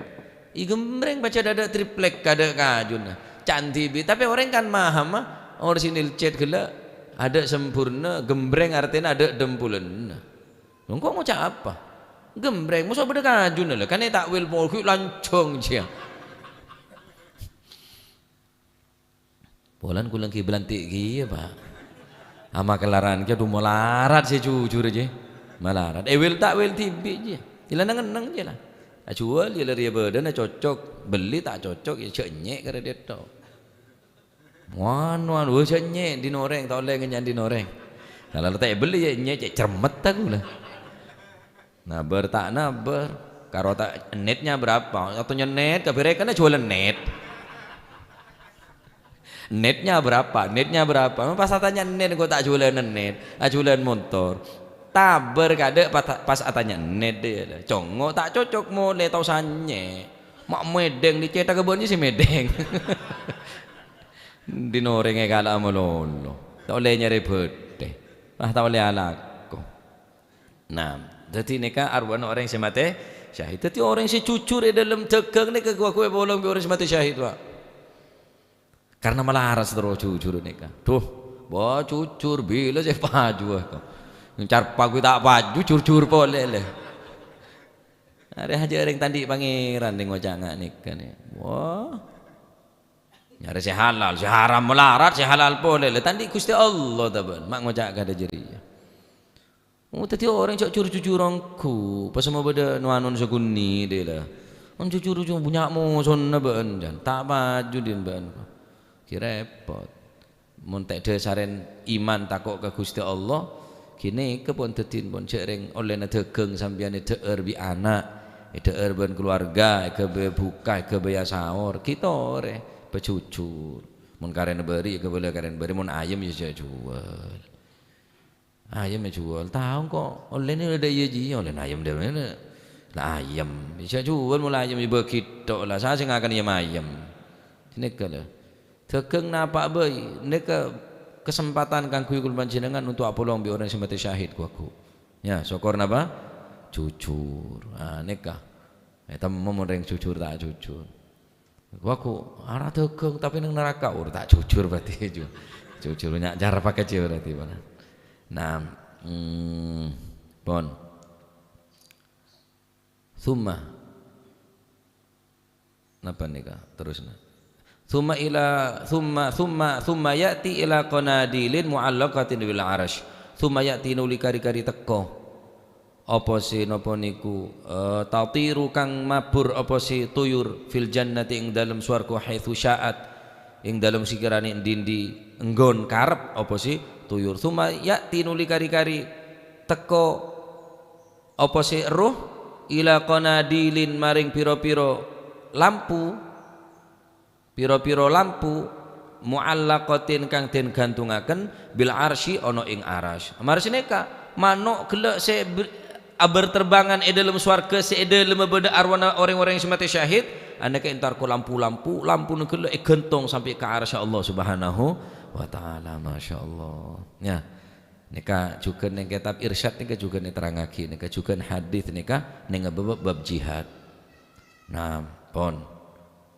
C: gembreng baca ada triplek ada kajun cantibi tapi orang kan maham orisinil cet gela ada sempurna gembreng artinya ada dempulen kok mau cak apa gembreng musuh beda kajun lah kan ini takwil polku lancong dia polan kulang belantik gitu Pak ama kelaran kia tuh melarat sih jujur aja malarat wil tak wil tibi jeila nang je lah jual dia lari badan cocok beli tak cocok ya cenyek kada dia to wan wo cenyek di noreng tak oleh ngenyan di noreng kalau tak beli ya nyek cermet aku lah nabar tak nabar karo tak netnya berapa atau net kabeh kan jualan netnya berapa pas tanya net kok tak jualan net jualan motor taber kade pas atanya net dia congok tak cocok mau le tau sanye mak medeng dicetak kebunnya si medeng di norengnya kala melolo tak boleh nyari bede tak boleh alako nah jadi neka arwana orang yang mati syahid jadi orang yang cucur dalam tegang ni ke kue bolong orang yang mati syahid Pak karena melaras terus cucur neka tuh wah cucur bila saya paju aku ncar pagu tak paju jur boleh leh ada aja orang tadi pangeran ning wajangan nikah nih wah nyari si halal si haram melarat si halal boleh leh tadi Gusti Allah taban mak ngojak kada jeri tadi orang cok jur-jurongku pas mau beda nuanun seguni dia lah jujur punya muson ben dan tak paju din ben kirepot mun tak dasaren iman takok ke Gusti Allah kini kepon tetin pon cereng oleh na tegeng sambiane teueur bi anak ide urban keluarga ke buka ke baya sahur kita ore pecucur mun karen beri ke boleh karen beri mun ayam ya jual ayam ya jual tahu kok oleh ni ada ya ji oleh ayam dia lah ayam bisa jual mulai ayam ibu kita lah saya sing akan ayam ini kalau tekeng napa boy ini kesempatan kangku kul panjenengan untuk apolong bi orang semati syahid ku ya syukur napa jujur nikah eta mau reng jujur tak jujur waku arah tekeng tapi nang neraka tak jujur berarti jujur nyak cara pakai jujur berarti mana nah pon summa napa nikah terusna summa ya'ti ila qanadilin mu'allaqatin bil arash summa ya'ti nuli kari-kari teko apa si napa niku tatiru kang mabur apa si tuyur fil jannati ing dalem swarga haitsu sya'at ing dalem sikirane dindi enggon karep apa si tuyur summa ya'ti nuli kari-kari teko apa si ruh ila qanadilin maring piro-piro lampu muallaqatin kang den gantungaken bil arsy ana ing arsy marsineka manuk gelek se berterbangan dalam swarga se dalam beda arwana orang-orang yang mati syahid anake entar ko lampu-lampu nu gelek gentong sampai ke arsy Allah Subhanahu wa taala masyaallah ya nika juga ning kitab irsyad nika juga diterangake nika juga hadis nika ning bab jihad nah pon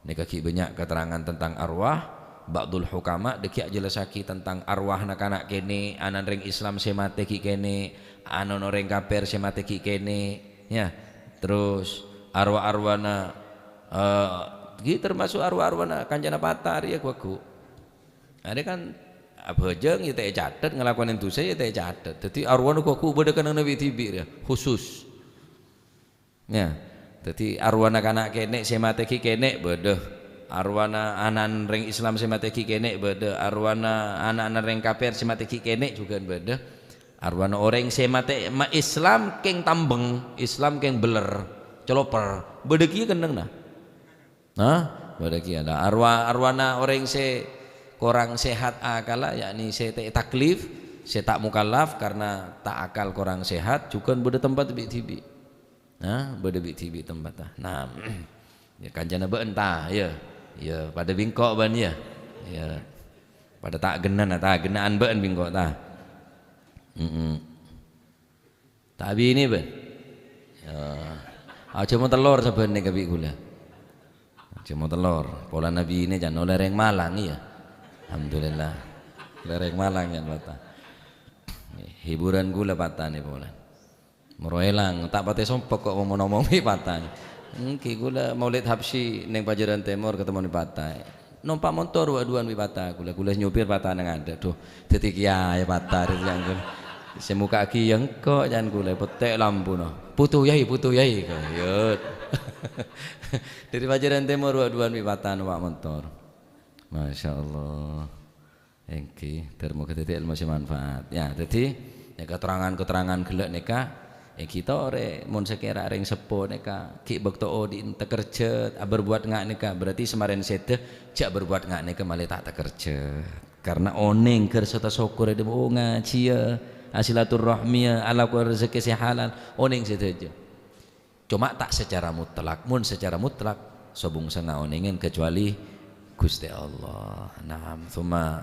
C: nika ki banyak keterangan tentang arwah ba'dul hukama deki jelasaki tentang arwah anak kene anan ring Islam semate ki kene anon ring kafir semate ki kene ya terus arwah-arwana ki termasuk arwah-arwana Kanjana Patar ya kuaku ada kan abajeng ya teh catet ngelakuin itu saya teh catet jadi arwana kuaku beda kan Nabi tibir ya khusus ya jadi arwana kanak kene semate ki kene beda arwana anan ring Islam semate ki kene beda arwana anak-anak ring kafir semate ki kene juga beda arwana orang semate Islam keng tambeng Islam keng beler celoper beda ki kendeng nah beda ki ada arwana orang se korang sehat akala yakni se taklif se tak mukallaf karena tak akal korang sehat juga beda tempat tibi nah beda tibi tempat nah ya Kanjana beentah ya ya pada bingkok ban ya ya pada tak genaan ben bingkok ta tapi ini ben ya aja mau telur saben nek kabeh kula aja mau telur pola nabi ini jangan oleh reng Malang ya alhamdulillah lereng Malang ya patah hiburan gula patah nih pola meroelang tak pate sompok kok ngomong-ngomongi patah ki gula Maulid Habsyi neng Pajaran Timur ketemu di patah numpak motor waduan wi patah gula nyupir patah nang ada tuh dadi kiai patah itu yang semuka ki yang kok jangan gula petek lampu no putu yai kayut dari Pajaran Timur waduan wi patah numpak motor Masya Allah engki termoga titik ilmu manfaat ya jadi ya keterangan gelek neka kita ore mun sekira ring sepo neka ki bekto di tekerjet berbuat ngak neka berarti semaren sede jak berbuat ngak neka malah tak tekerjet karena oning ker serta syukur de ngaji ya asilaturrahmi ya ala ku rezeki sehalal oning sede cuma tak secara mutlak mun secara mutlak sobung sanga oningin kecuali Gusti Allah. Naam, thumma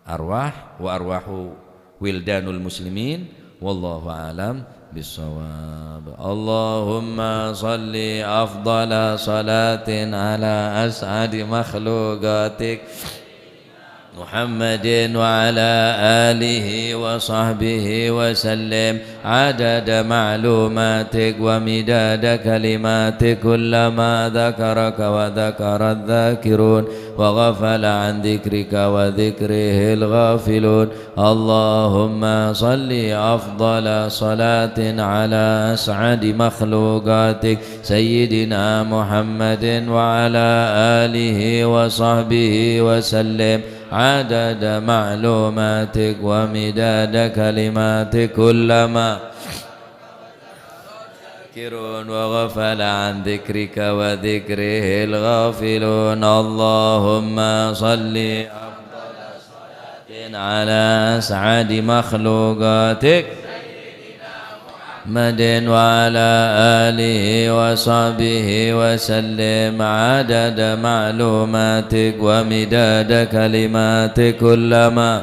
C: arwah wa arwahu wildanul muslimin wallahu alam bisawab. Allahumma salli afdala salatin ala as'adi makhluqatik محمد وعلى آله وصحبه وسلم عدد معلوماتك ومداد كلماتك كلما ذكرك وذكر الذاكرون وغفل عن ذكرك وذكره الغافلون اللهم صل أفضل صلاة على أسعد مخلوقاتك سيدنا محمد وعلى آله وصحبه وسلم عدد معلوماتك ومداد كلماتك كلما ذاكرون وغفل عن ذكرك وذكره الغافلون اللهم صل أفضل صلاة على أسعد مخلوقاتك محمد وعلى آله وصحبه وسلم عدد معلوماتك ومداد كلماتك كلما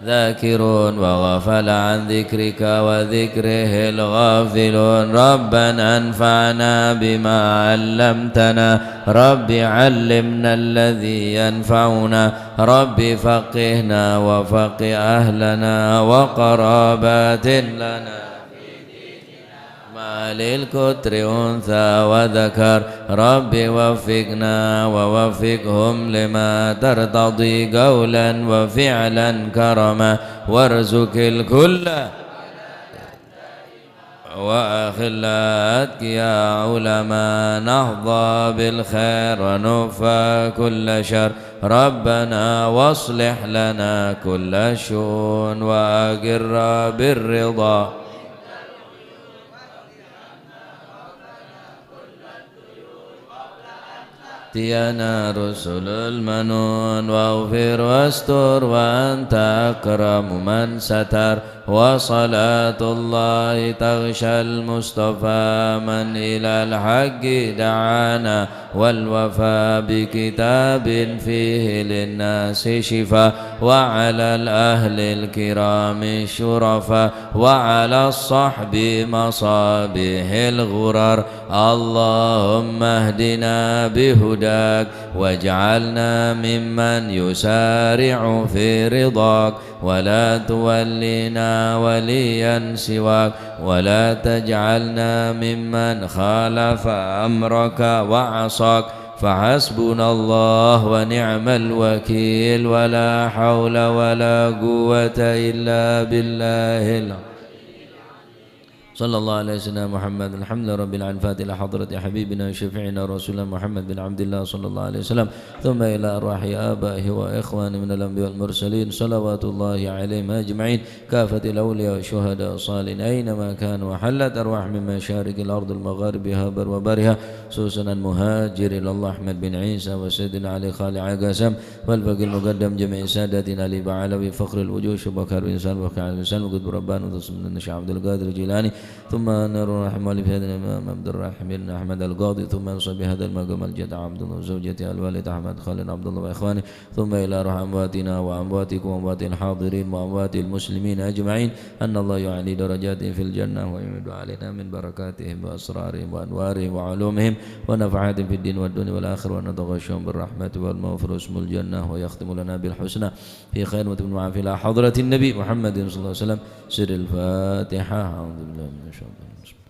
C: ذاكرون وغفل عن ذكرك وذكره الغافلون ربنا انفعنا بما علمتنا رب علمنا الذي ينفعنا رب فقهنا وفقه أهلنا وقرابات لنا ما للكتر أنثى وذكر رب وفقنا ووفقهم لما ترتضي قولا وفعلا كرما وارزق الكل وأخلاق يا علماء نهضى بالخير ونوفى كل شر ربنا واصلح لنا كل شؤون وأقر بالرضا تيانا رسل المنون واغفر واستر وأنت أكرم من ستر وصلاة الله تغشى المصطفى من إلى الحق دعانا والوفاء بكتاب فيه للناس شفاء وعلى الأهل الكرام الشرفاء وعلى الصحب مصابيح الغرر اللهم اهدنا بهداك واجعلنا ممن يسارع في رضاك ولا تولينا وليا سواك ولا تجعلنا ممن خالف أمرك وعصاك فحسبنا الله ونعم الوكيل ولا حول ولا قوة إلا بالله العظيم صلى الله عليه سيدنا محمد الحمد لله رب العالمين فاتحة حضرة حبيبنا شفيعنا رسولنا محمد بن عبد الله صلى الله عليه وسلم ثم إلى أرواح آبائه وإخوانه من الأنبياء والمرسلين صلوات الله عليهم أجمعين كافة الأولياء والشهداء والصالحين أينما كانوا وحلت أرواح من مشارق الأرض المغاربها بر وبرها خصوصا المهاجر إلى الله أحمد بن عيسى وسيدنا علي خالع عقاسم والباقي المقدم جميع سادتنا علي بعلوي فخر الوجوه شبكار الإنسان وكعب الإنسان وقد ربان وتصمنا النشا عبد القادر الجيلاني ثم نور رحمه الله في هذا الإمام عبد الرحيم أحمد القاضي ثم نصب بهذا المقام الجدع عبد الله وزوجته الوالد أحمد خالد عبد الله وإخوانه ثم إلى روح أمواتنا وأمواتكم وأموات الحاضرين وأموات المسلمين أجمعين أن الله يعلي درجاتهم في الجنة ويمد علينا من بركاتهم وأسرارهم وأنوارهم وعلومهم ونفعاتهم في الدين والدنيا والآخرة ونتغشهم بالرحمة والمغفرة اسم الجنة ويختم لنا بالحسنى في خير وتمنع في حضرة النبي محمد صلى الله عليه وسلم سر الفاتحة أعوذ بالله من الشيطان الرجيم